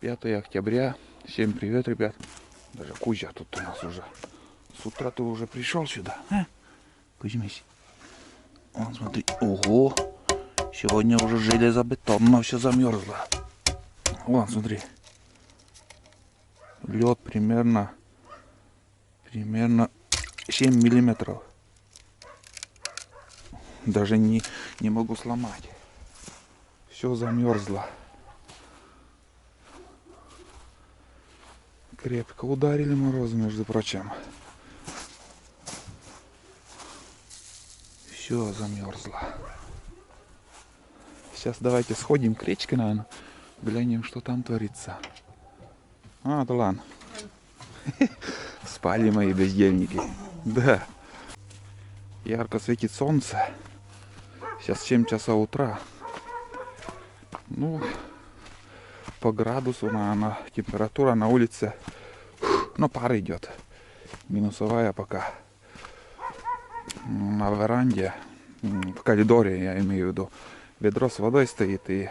5 октября. Всем привет, ребят. Даже Кузя тут у нас уже. С утра ты уже пришел сюда, а? Кузьмись. Вон, смотри. Ого. Сегодня уже железобетонно все замерзло. Вон, смотри. Лед примерно 7 миллиметров. Даже не могу сломать. Все замерзло. Крепко ударили морозы, между прочим. Все замерзло. Сейчас давайте сходим к речке, наверное. Глянем, что там творится. А, да ладно. Спали мои бездельники. Да. Ярко светит солнце. Сейчас 7 часов утра. Ну, по градусу, наверное, температура на улице. Ну, пар идет. Минусовая пока. На веранде, в коридоре, я имею в виду, ведро с водой стоит и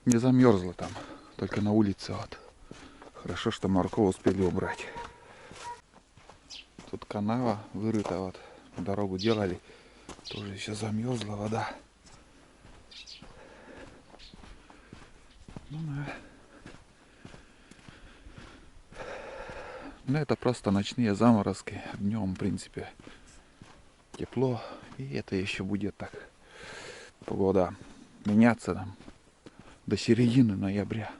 не замерзло там. Только на улице вот. Хорошо, что морковь успели убрать. Тут канава вырыта, вот дорогу делали. Тоже еще замерзла вода. Ну, да. Ну, это просто ночные заморозки. Днем, в принципе, тепло. И это еще будет так. Погода меняться там до середины ноября.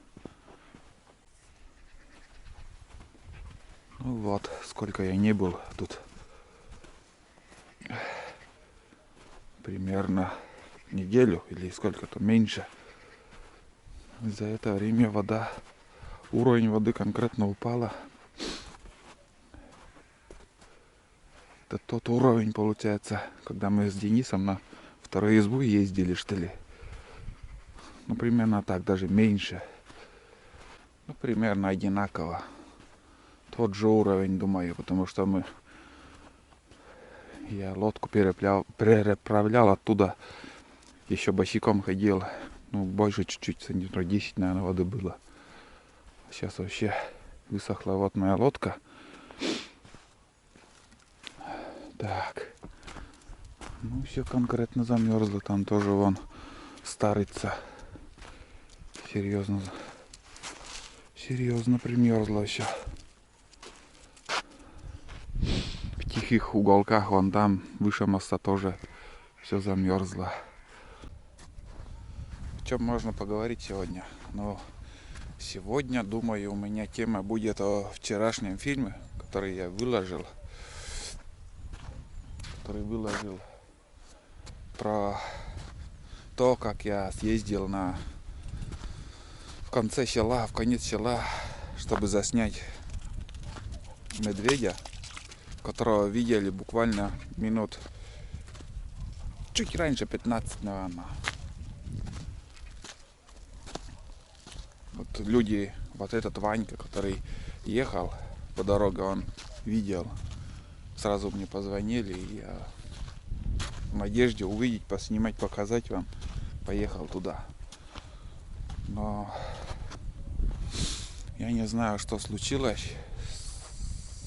Ну вот, сколько я не был тут. Примерно неделю или сколько-то меньше. За это время уровень воды конкретно упала. Это тот уровень, получается, когда мы с Денисом на вторую избу ездили, что ли. Ну, примерно так, даже меньше. Ну, примерно одинаково. Тот же уровень, думаю, потому что я лодку переправлял оттуда. Еще босиком ходил. Ну, больше чуть-чуть, сантиметров 10, наверное, воды было. Сейчас вообще высохла вот моя лодка. Так. Ну, все конкретно замерзло. Там тоже вон старица. Серьезно примерзла еще. В тихих уголках вон там, выше моста, тоже все замерзло. О чем можно поговорить сегодня? Ну, сегодня, думаю, у меня тема будет о вчерашнем фильме, который я выложил. Про то, как я съездил в конец села, чтобы заснять медведя, которого видели буквально минут чуть раньше, 15, наверное. Вот люди, вот этот Ванька, который ехал по дороге, он видел. Сразу мне позвонили, и я в надежде увидеть, поснимать, показать вам, поехал туда. Но я не знаю, что случилось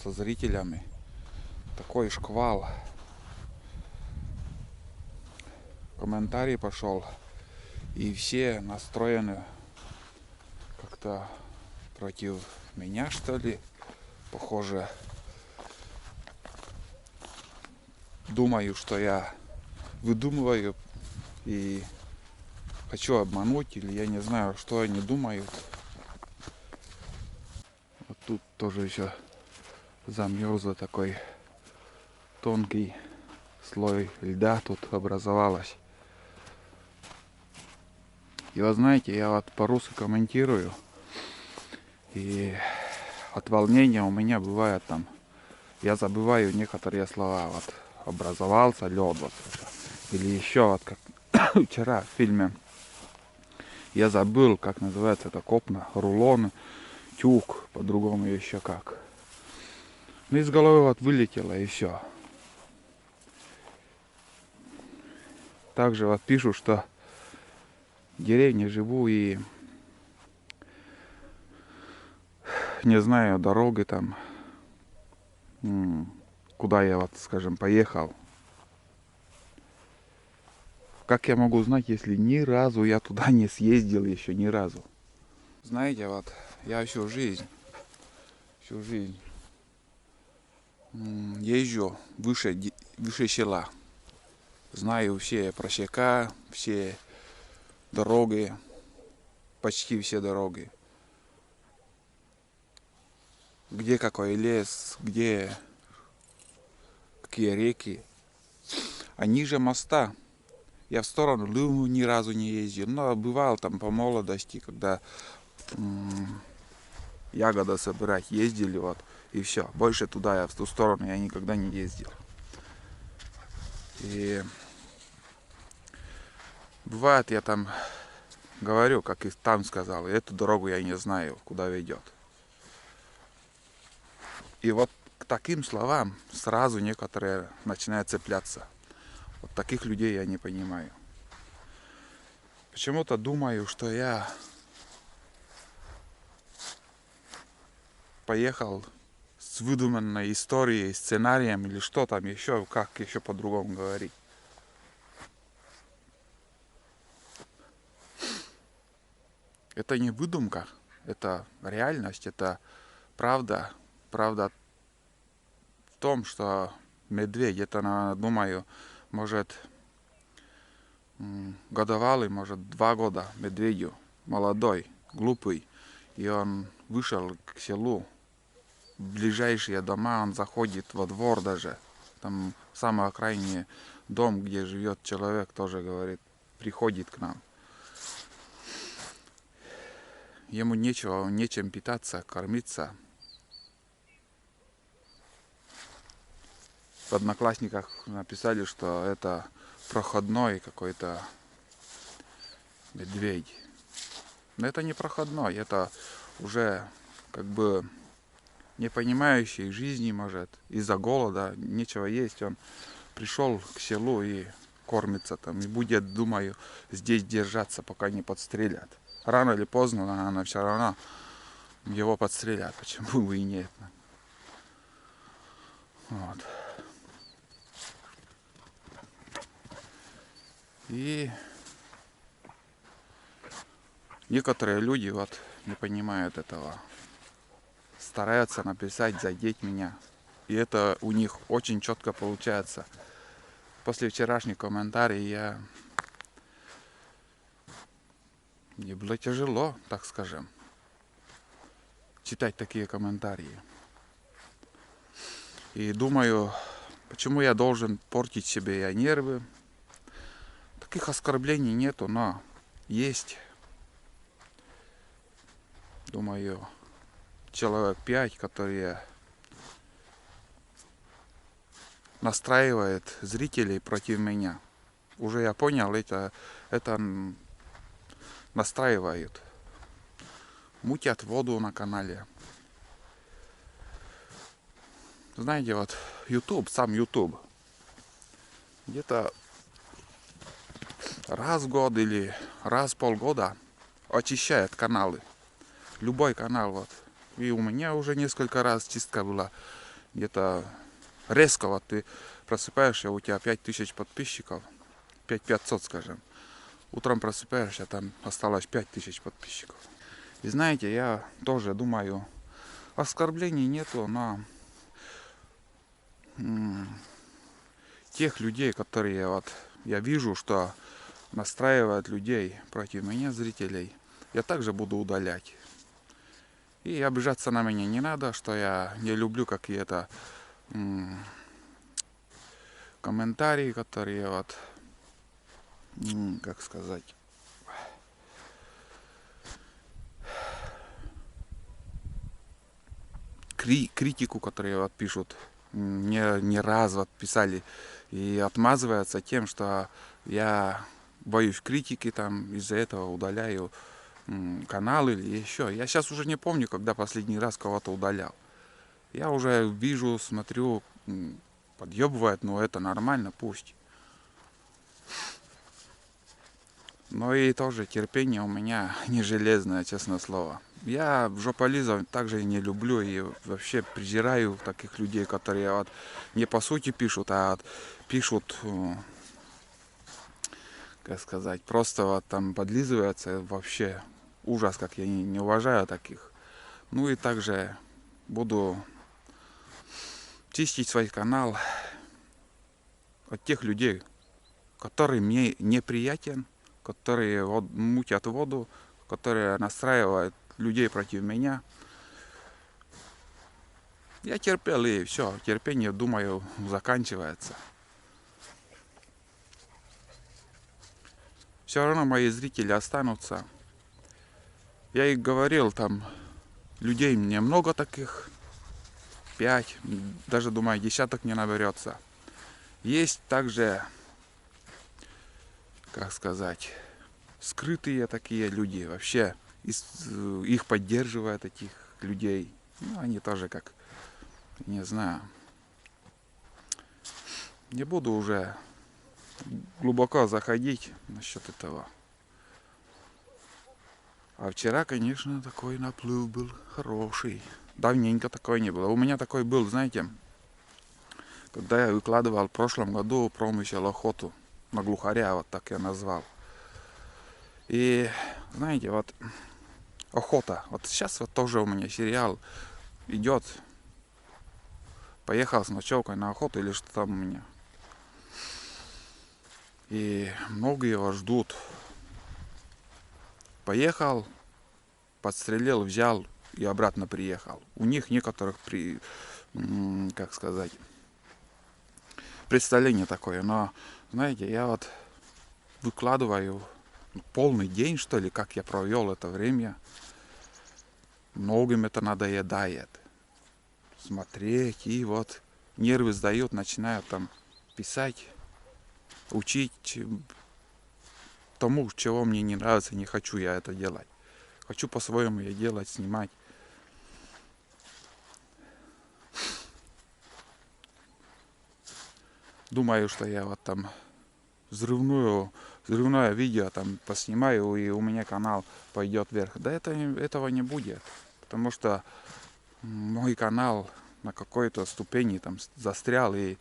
со зрителями. Такой шквал. Комментарий пошел. И все настроены как-то против меня, что ли. Похоже. Думаю, что я выдумываю и хочу обмануть, или я не знаю, что они думают. Вот тут тоже еще замерзло, такой тонкий слой льда тут образовалось. И вы знаете, я вот по-русски комментирую, и от волнения у меня бывает там, я забываю некоторые слова. Вот образовался лед, вот, или еще вот как вчера в фильме я забыл, как называется это, копна, рулон, тюк, по-другому еще как. Ну, из головы вот вылетело и все. Также вот пишут, что в деревне живу и не знаю дороги там, куда я вот, скажем, поехал. Как я могу знать, если ни разу я туда не съездил еще, ни разу? Знаете, вот я всю жизнь езжу выше села. Знаю все просека, все дороги, почти все дороги. Где какой лес, где какие реки. А ниже моста я в сторону Лыму ни разу не ездил. Но бывал там по молодости, когда ягоды собирать ездили, вот, и все. Больше туда, в ту сторону я никогда не ездил. И бывает, я там говорю, как и там сказал, эту дорогу я не знаю, куда ведет. И вот к таким словам сразу некоторые начинают цепляться. Вот таких людей я не понимаю. Почему-то думаю, что я поехал с выдуманной историей, сценарием или что там еще, как еще по-другому говорить. Это не выдумка, это реальность, это правда. Правда в том, что медведь, это, думаю, может годовалый, может 2 года медведю, молодой, глупый. И он вышел к селу, в ближайшие дома, он заходит во двор даже. Там в самой окраине дом, где живет человек, тоже говорит, приходит к нам. Ему нечем питаться, кормиться. В Одноклассниках написали, что это проходной какой-то медведь. Но это не проходной, это уже как бы не понимающий жизни, может, из-за голода, нечего есть. Он пришел к селу и кормится там, и будет, думаю, здесь держаться, пока не подстрелят. Рано или поздно, наверное, все равно его подстрелят, почему бы и нет. Вот. И некоторые люди вот не понимают этого. Стараются написать, задеть меня. И это у них очень четко получается. После вчерашних комментариев мне было тяжело, так скажем, читать такие комментарии. И думаю, почему я должен портить себе нервы. Таких оскорблений нету, но есть, думаю, человек 5, которые настраивают зрителей против меня. Уже я понял, это настраивают. Мутят воду на канале. Знаете, вот YouTube, сам YouTube, где-то раз в год или раз в полгода очищает каналы. Любой канал, вот. И у меня уже несколько раз чистка была. Где-то резко, вот ты просыпаешься, у тебя 5000 подписчиков, 5500, скажем. Утром просыпаешься, там осталось 5000 подписчиков. И знаете, я тоже думаю, оскорблений нету, но тех людей, которые вот я вижу, что настраивают людей против меня, зрителей, я также буду удалять. И обижаться на меня не надо, что я не люблю какие-то комментарии, которые вот, как сказать, критику, которые вот пишут, мне не раз вот писали и отмазываются тем, что я боюсь критики, там из-за этого удаляю канал или еще. Я сейчас уже не помню, когда последний раз кого-то удалял. Я уже вижу, смотрю, подъебывает, но это нормально, пусть. Но и тоже терпение у меня не железное, честное слово. Я жополизов также не люблю и вообще презираю таких людей, которые вот не по сути пишут, а вот пишут, как сказать, просто вот там подлизываются. Вообще ужас, как я не уважаю таких. Ну и также буду чистить свой канал от тех людей, которые мне неприятен, которые мутят воду, которые настраивают людей против меня. Я терпел, и все, терпение, думаю, заканчивается. Все равно мои зрители останутся. Я и говорил, там людей немного таких, 5, даже думаю, десяток не наберется. Есть также, как сказать, скрытые такие люди, вообще их поддерживают, этих людей. Ну, они тоже как, не знаю, не буду уже глубоко заходить насчет этого. А вчера, конечно, такой наплыв был хороший. Давненько такой не было. У меня такой был, знаете, когда я выкладывал в прошлом году промысел охоту на глухаря, вот так я назвал. И, знаете, вот охота. Вот сейчас вот тоже у меня сериал идет. Поехал с ночевкой на охоту или что там у меня. И многие его ждут. Поехал, подстрелил, взял и обратно приехал. У них некоторых как сказать, представление такое. Но, знаете, я вот выкладываю полный день, что ли, как я провел это время. Многим это надоедает. Смотреть, и вот нервы сдают, начинают там писать, учить тому, чего мне не нравится, не хочу я это делать. Хочу по-своему я делать, снимать. Думаю, что я вот там взрывное видео там поснимаю, и у меня канал пойдет вверх. Да этого не будет. Потому что мой канал на какой-то ступени там застрял, и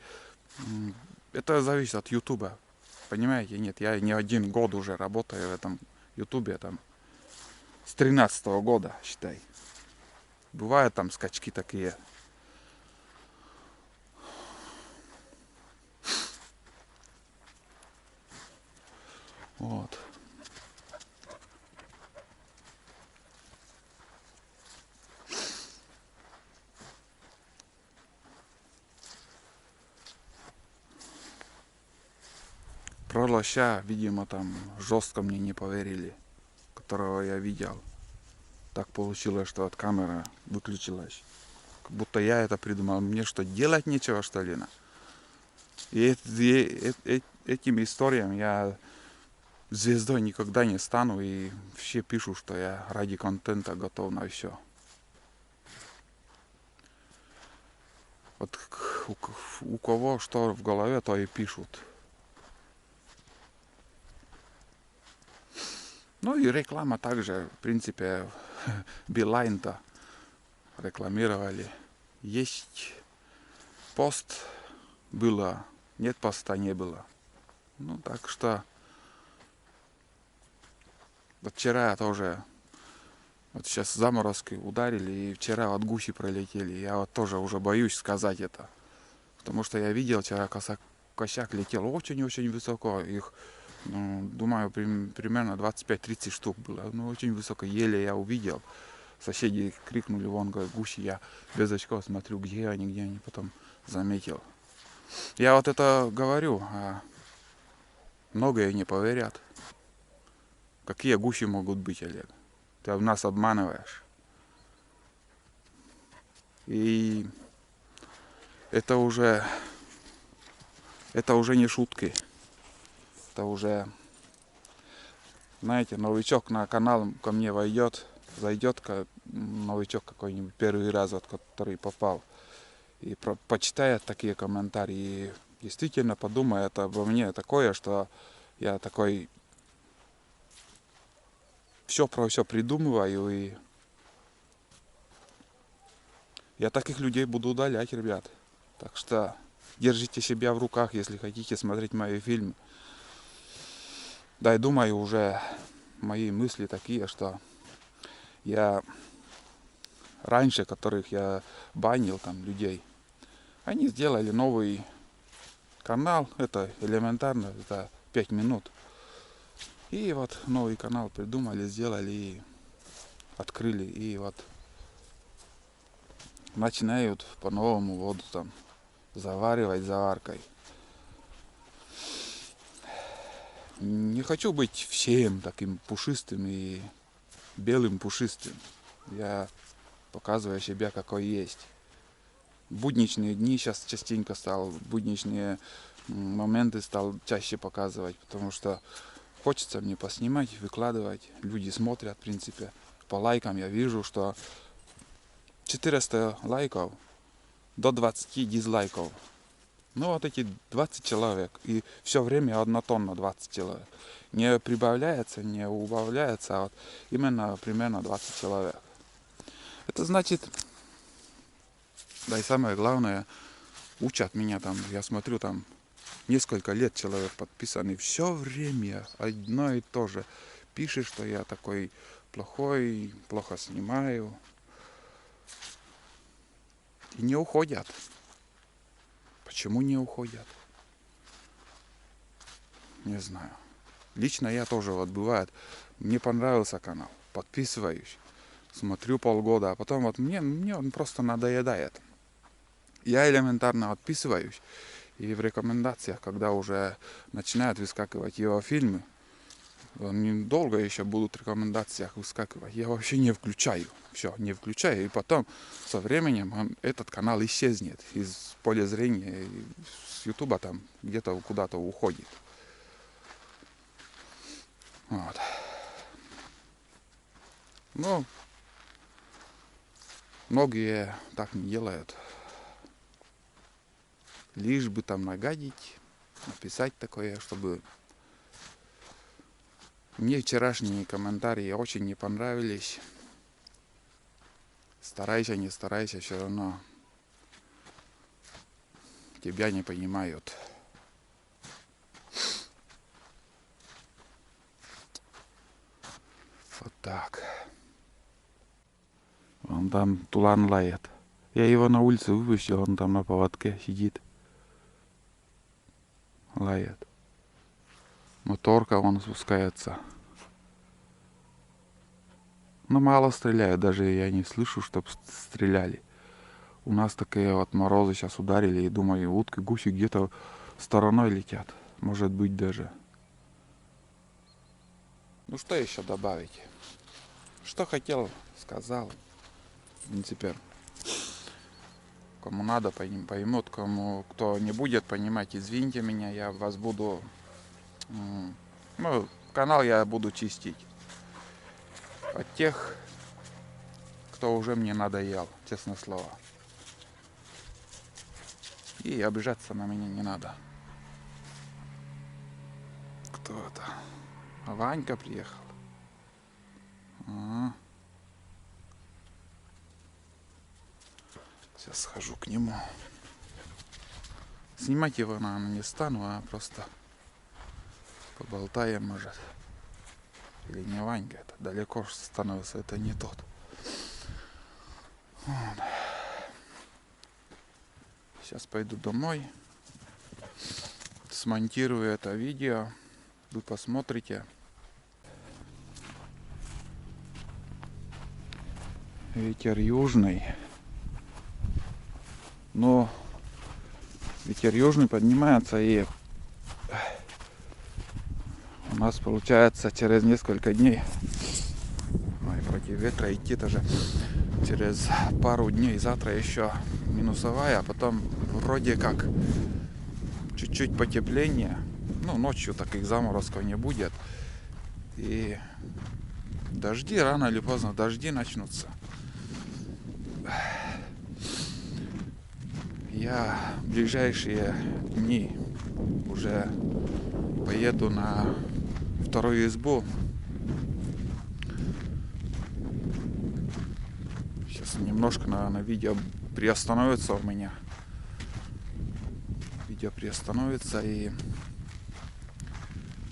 это зависит от Ютуба. Понимаете, нет, я не 1 год уже работаю в этом Ютубе, там с 13-го года, считай. Бывают там скачки такие. Вот. Про лоща, видимо, там жестко мне не поверили, которого я видел. Так получилось, что от камеры выключилась. Как будто я это придумал. Мне что, делать нечего, что ли? И этими историями я звездой никогда не стану. И все пишут, что я ради контента готов на все. Вот у кого что в голове, то и пишут. Ну и реклама также, в принципе, Билайн-то рекламировали. Есть пост, было, нет поста, не было. Ну так что вот вчера тоже, вот сейчас заморозки ударили, и вчера вот гуси пролетели. Я вот тоже уже боюсь сказать это. Потому что я видел, вчера косяк летел очень-очень высоко. Их, ну, думаю, примерно 25-30 штук было. Ну, очень высоко, еле я увидел. Соседи крикнули, вон, говорят, гуси. Я без очков смотрю, где они, потом заметил. Я вот это говорю, а многие не поверят. Какие гуси могут быть, Олег? Ты нас обманываешь. И это уже не шутки. Это уже, знаете, новичок на канал ко мне зайдет новичок какой-нибудь первый раз, вот, который попал, и почитает такие комментарии, и действительно подумает обо мне такое, что я такой все про все придумываю, и я таких людей буду удалять, ребят. Так что держите себя в руках, если хотите смотреть мои фильмы. Да, и думаю, уже мои мысли такие, что я раньше, которых я банил там людей, они сделали новый канал, это элементарно, это 5 минут. И вот новый канал придумали, сделали и открыли, и вот начинают по-новому воду там заваривать заваркой. Не хочу быть всем таким пушистым и белым пушистым. Я показываю себя какой есть. Будничные дни сейчас частенько стал, будничные моменты стал чаще показывать, потому что хочется мне поснимать, выкладывать. Люди смотрят, в принципе. По лайкам я вижу, что 400 лайков до 20 дизлайков. Ну вот эти 20 человек. И все время однотонно 20 человек. Не прибавляется, не убавляется, а вот именно примерно 20 человек. Это значит, да и самое главное, учат меня там, я смотрю там, несколько лет человек подписан, и все время одно и то же. Пишет, что я такой плохой, плохо снимаю. И не уходят. Почему не уходят? Не знаю. Лично я тоже, вот бывает, мне понравился канал, подписываюсь, смотрю полгода, а потом вот мне он просто надоедает. Я элементарно отписываюсь, и в рекомендациях, когда уже начинают выскакивать его фильмы, долго еще будут в рекомендациях выскакивать, я вообще не включаю. Все, не включаю, и потом со временем этот канал исчезнет из поля зрения, и с Ютуба там где-то куда-то уходит. Вот. Ну, многие так не делают. Лишь бы там нагадить, написать такое, чтобы... Мне вчерашние комментарии очень не понравились. Старайся, не старайся, все равно тебя не понимают. Вот так. Он там тулан лает. Я его на улицу выпустил, он там на поводке сидит. Лает. Моторка вон спускается. Но мало стреляют, даже я не слышу, чтоб стреляли. У нас такие вот морозы сейчас ударили, и думаю, утки, гуси где-то стороной летят. Может быть даже. Ну что еще добавить? Что хотел, сказал. В принципе, кому надо, поймут, кому кто не будет понимать, извините меня, я вас буду... Ну, канал я буду чистить. От тех, кто уже мне надоел, честное слово. И обижаться на меня не надо. Кто это? Ванька приехал. Сейчас схожу к нему. Снимать его, наверное, не стану, а просто поболтаем, может. Или не Ванька, это далеко становится, это не тот. Вот. Сейчас пойду домой. Смонтирую это видео. Вы посмотрите. Ветер южный. Но ветер южный поднимается, и у нас получается через несколько дней, ой, против ветра идти тоже, через пару дней, завтра еще минусовая, а потом вроде как чуть-чуть потепление. Ну, ночью таких заморозков не будет. И дожди, рано или поздно дожди начнутся. Я в ближайшие дни уже поеду на вторую избу. сейчас немножко, наверное, видео приостановится у меня. Видео приостановится, и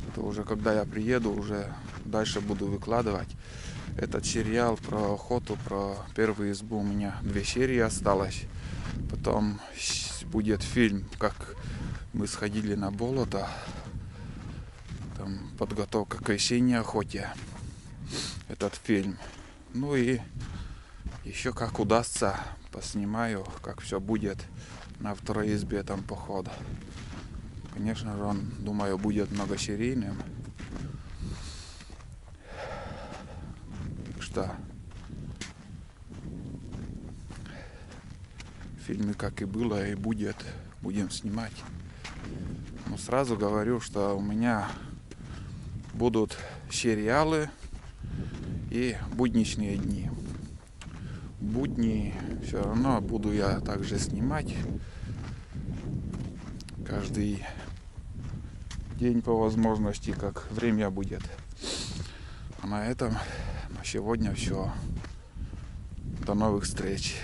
это уже когда я приеду, уже дальше буду выкладывать. Этот сериал про охоту, про первую избу, у меня 2 серии осталось. Потом будет фильм, как мы сходили на болото. Там подготовка к осенней охоте. Этот фильм. Ну и еще как удастся, поснимаю, как все будет на второй избе там поход. Конечно же, он, думаю, будет многосерийным. Так что фильмы, как и было, и будет, будем снимать. Но сразу говорю, что у меня будут сериалы и будничные дни. Будни все равно буду я также снимать каждый день по возможности, как время будет. А на этом на сегодня все. До новых встреч.